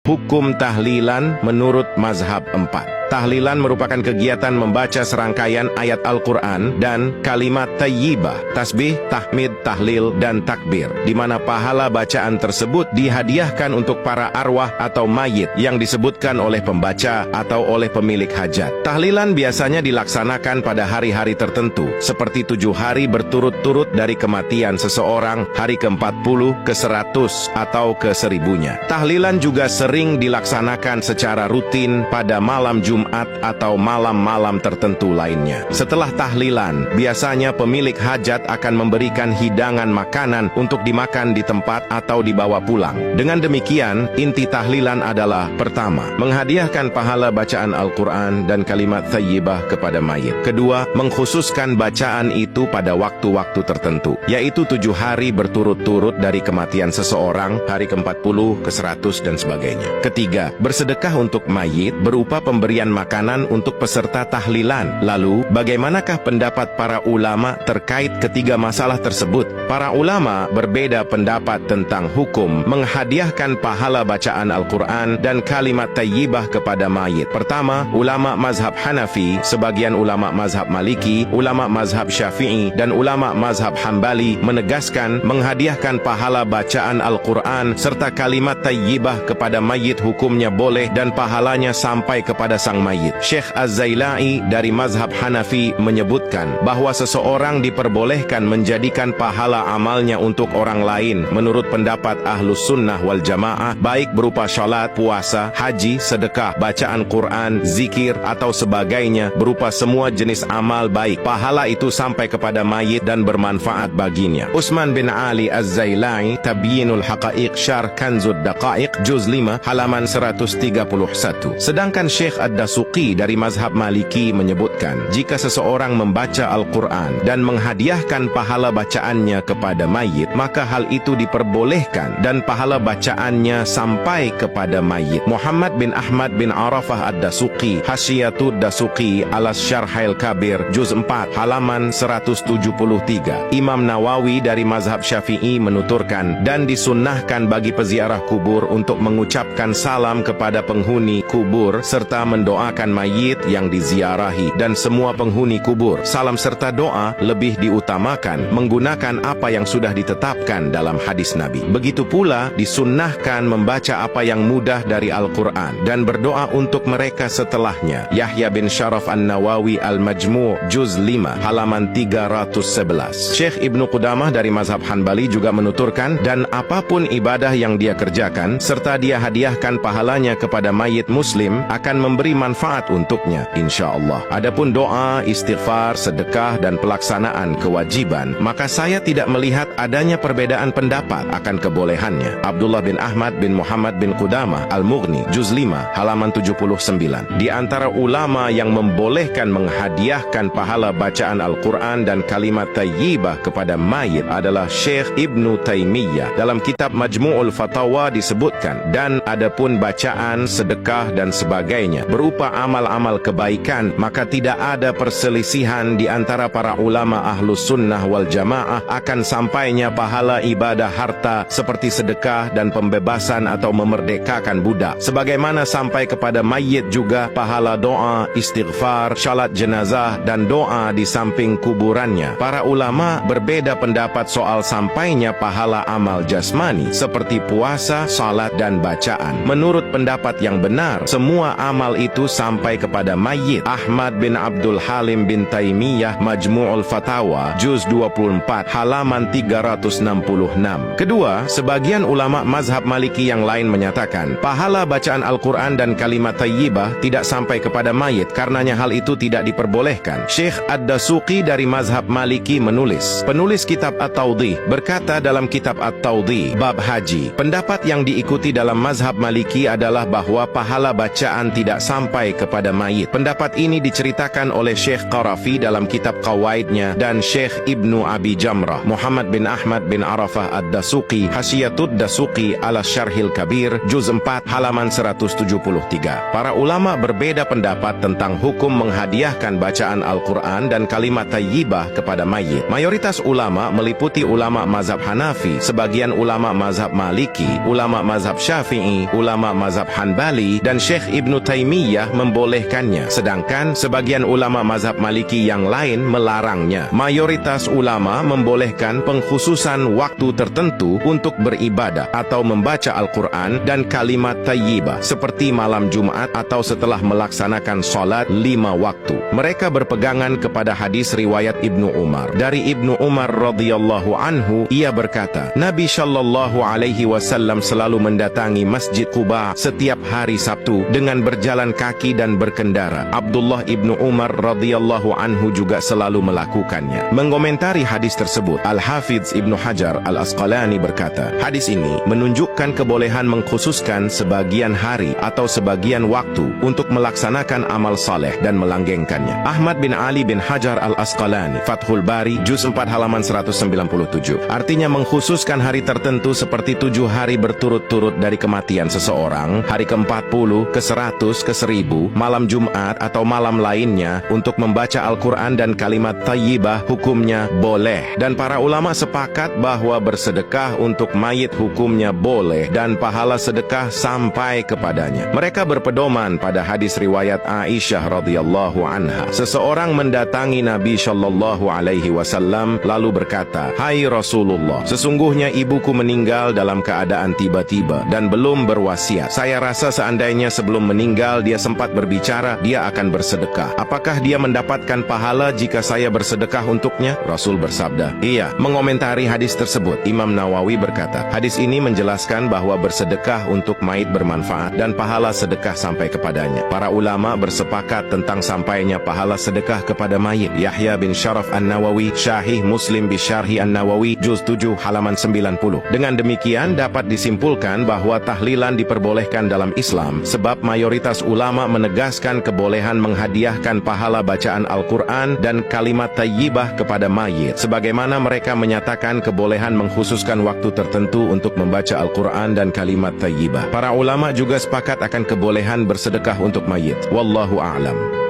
Hukum tahlilan menurut mazhab 4. Tahlilan merupakan kegiatan membaca serangkaian ayat Al-Quran dan kalimat tayyibah, tasbih, tahmid, tahlil, dan takbir, di mana pahala bacaan tersebut dihadiahkan untuk para arwah atau mayit yang disebutkan oleh pembaca atau oleh pemilik hajat. Tahlilan biasanya dilaksanakan pada hari-hari tertentu, seperti 7 hari berturut-turut dari kematian seseorang, hari ke-40, ke-100, atau ke-1000-nya. Tahlilan juga sering dilaksanakan secara rutin pada malam Jumat atau malam-malam tertentu lainnya. Setelah tahlilan, biasanya pemilik hajat akan memberikan hidangan makanan untuk dimakan di tempat atau dibawa pulang. Dengan demikian, inti tahlilan adalah: pertama, menghadiahkan pahala bacaan Al-Quran dan kalimat thayyibah kepada mayit. Kedua, mengkhususkan bacaan itu pada waktu-waktu tertentu, yaitu 7 hari berturut-turut dari kematian seseorang, hari ke-40, ke-100, dan sebagainya. Ketiga, bersedekah untuk mayit berupa pemberian makanan untuk peserta tahlilan. Lalu, bagaimanakah pendapat para ulama terkait ketiga masalah tersebut? Para ulama berbeda pendapat tentang hukum menghadiahkan pahala bacaan Al-Quran dan kalimat tayyibah kepada mayit. Pertama, ulama mazhab Hanafi, sebagian ulama mazhab Maliki, ulama mazhab Syafi'i, dan ulama mazhab Hambali menegaskan menghadiahkan pahala bacaan Al-Quran serta kalimat tayyibah kepada mayit hukumnya boleh dan pahalanya sampai kepada sang mayit. Syekh Az-Zailai dari mazhab Hanafi menyebutkan bahwa seseorang diperbolehkan menjadikan pahala amalnya untuk orang lain menurut pendapat Ahlus Sunnah wal Jamaah, baik berupa syalat, puasa, haji, sedekah, bacaan Quran, zikir, atau sebagainya, berupa semua jenis amal baik. Pahala itu sampai kepada mayit dan bermanfaat baginya. Utsman bin Ali Az-Zailai, Tabyinul Haqa'iq Syarh Kanzud Daqa'iq, juz 5, halaman 131. Sedangkan Syekh Ad-Dasuqi dari mazhab Maliki menyebutkan, jika seseorang membaca Al-Quran dan menghadiahkan pahala bacaannya kepada mayit, maka hal itu diperbolehkan dan pahala bacaannya sampai kepada mayit. Muhammad bin Ahmad bin Arafah Ad-Dasuqi, Hasyiatud Dasuqi alas Syarhail Kabir, juz 4, halaman 173. Imam Nawawi dari mazhab Syafi'i menuturkan, dan disunnahkan bagi peziarah kubur untuk mengucapkan salam kepada penghuni kubur serta mendoakan mayit yang diziarahi dan semua penghuni kubur. Salam serta doa lebih diutamakan menggunakan apa yang sudah ditetapkan dalam hadis Nabi. Begitu pula disunnahkan membaca apa yang mudah dari Al-Quran dan berdoa untuk mereka setelahnya. Yahya bin Syaraf An-Nawawi Al-Majmu' juz 5, halaman 311. Syekh Ibnu Qudamah dari mazhab Hanbali juga menuturkan, dan apapun ibadah yang dia kerjakan serta dia hadiahkan pahalanya kepada mayit muslim akan memberi manfaat untuknya, insya-Allah. Adapun doa, istighfar, sedekah, dan pelaksanaan kewajiban, maka saya tidak melihat adanya perbedaan pendapat akan kebolehannya. Abdullah bin Ahmad bin Muhammad bin Qudamah Al-Mughni, juz 5, halaman 79. Di antara ulama yang membolehkan menghadiahkan pahala bacaan Al-Quran dan kalimat tayyibah kepada mayit adalah Syekh Ibnu Taimiyah. Dalam kitab Majmu'ul Fatawa disebutkan, dan adapun bacaan, sedekah, dan sebagainya berupa amal-amal kebaikan, maka tidak ada perselisihan di antara para ulama Ahlus Sunnah wal Jamaah akan sampainya pahala ibadah harta seperti sedekah dan pembebasan atau memerdekakan budak, sebagaimana sampai kepada mayit juga pahala doa, istighfar, syalat jenazah, dan doa di samping kuburannya. Para ulama berbeda pendapat soal sampainya pahala amal jasmani seperti puasa, salat, dan bacaan. Menurut pendapat yang benar, semua amal itu sampai kepada mayit. Ahmad bin Abdul Halim bin Taimiyah, Majmu'ul Fatawa, juz 24, halaman 366. Kedua, sebagian ulama mazhab Maliki yang lain menyatakan, pahala bacaan Al-Quran dan kalimat tayyibah tidak sampai kepada mayit, karenanya hal itu tidak diperbolehkan. Syekh Ad-Dasuqi dari mazhab Maliki menulis, penulis kitab At-Tawdih berkata dalam kitab At-Tawdih bab haji, pendapat yang diikuti dalam mazhab Maliki adalah bahwa pahala bacaan tidak sampai sampai kepada mayit. Pendapat ini diceritakan oleh Syekh Qarafi dalam kitab Qawaidnya dan Syekh Ibnu Abi Jamrah Muhammad bin Ahmad bin Arafah Ad-Dasuqi Hasyiatud Dasuqi ala Syarhil Kabir Juz 4 halaman 173. Para ulama berbeda pendapat tentang hukum menghadiahkan bacaan Al-Quran dan kalimat thayyibah kepada mayit. Mayoritas ulama meliputi ulama mazhab Hanafi, sebagian ulama mazhab Maliki, ulama mazhab Syafi'i, ulama mazhab Hanbali, dan Syekh Ibnu Taimiyah membolehkannya, sedangkan sebagian ulama mazhab Maliki yang lain melarangnya. Mayoritas ulama membolehkan pengkhususan waktu tertentu untuk beribadah atau membaca Al-Quran dan kalimat thayyibah seperti malam Jumat atau setelah melaksanakan sholat 5 waktu. Mereka berpegangan kepada hadis riwayat Ibnu Umar. Dari Ibnu Umar radhiyallahu anhu, ia berkata, Nabi Shallallahu alaihi wasallam selalu mendatangi Masjid Quba setiap hari Sabtu dengan berjalan kaki dan berkendara. Abdullah Ibnu Umar radhiyallahu anhu juga selalu melakukannya. Mengomentari hadis tersebut, Al-Hafidz Ibnu Hajar Al-Asqalani berkata, hadis ini menunjukkan kebolehan mengkhususkan sebagian hari atau sebagian waktu untuk melaksanakan amal saleh dan melanggengkannya. Ahmad bin Ali bin Hajar Al-Asqalani, Fathul Bari, Juz 4 halaman 197. Artinya mengkhususkan hari tertentu seperti 7 hari berturut-turut dari kematian seseorang, hari ke-40, ke-100, ke-1000, malam Jumat atau malam lainnya untuk membaca Al-Quran dan kalimat thayyibah hukumnya boleh. Dan para ulama sepakat bahwa bersedekah untuk mayit hukumnya boleh dan pahala sedekah sampai kepadanya. Mereka berpedoman pada hadis riwayat Aisyah radhiyallahu anha. Seseorang mendatangi Nabi Shallallahu alaihi wasallam lalu berkata, "Hai Rasulullah, sesungguhnya ibuku meninggal dalam keadaan tiba-tiba dan belum berwasiat. Saya rasa seandainya sebelum meninggal dia sempat berbicara, dia akan bersedekah. Apakah dia mendapatkan pahala jika saya bersedekah untuknya?" Rasul bersabda, "Iya." Mengomentari hadis tersebut, Imam Nawawi berkata, hadis ini menjelaskan bahwa bersedekah untuk mayit bermanfaat dan pahala sedekah sampai kepadanya. Para ulama bersepakat tentang sampainya pahala sedekah kepada mayit. Yahya bin Syaraf An-Nawawi, Syahih Muslim Bisyarhi An-Nawawi, Juz 7 halaman 90. Dengan demikian dapat disimpulkan bahwa tahlilan diperbolehkan dalam Islam sebab mayoritas ulama menegaskan kebolehan menghadiahkan pahala bacaan Al-Quran dan kalimat thayyibah kepada mayit, sebagaimana mereka menyatakan kebolehan mengkhususkan waktu tertentu untuk membaca Al-Quran dan kalimat thayyibah. Para ulama juga sepakat akan kebolehan bersedekah untuk mayit. Wallahu a'lam.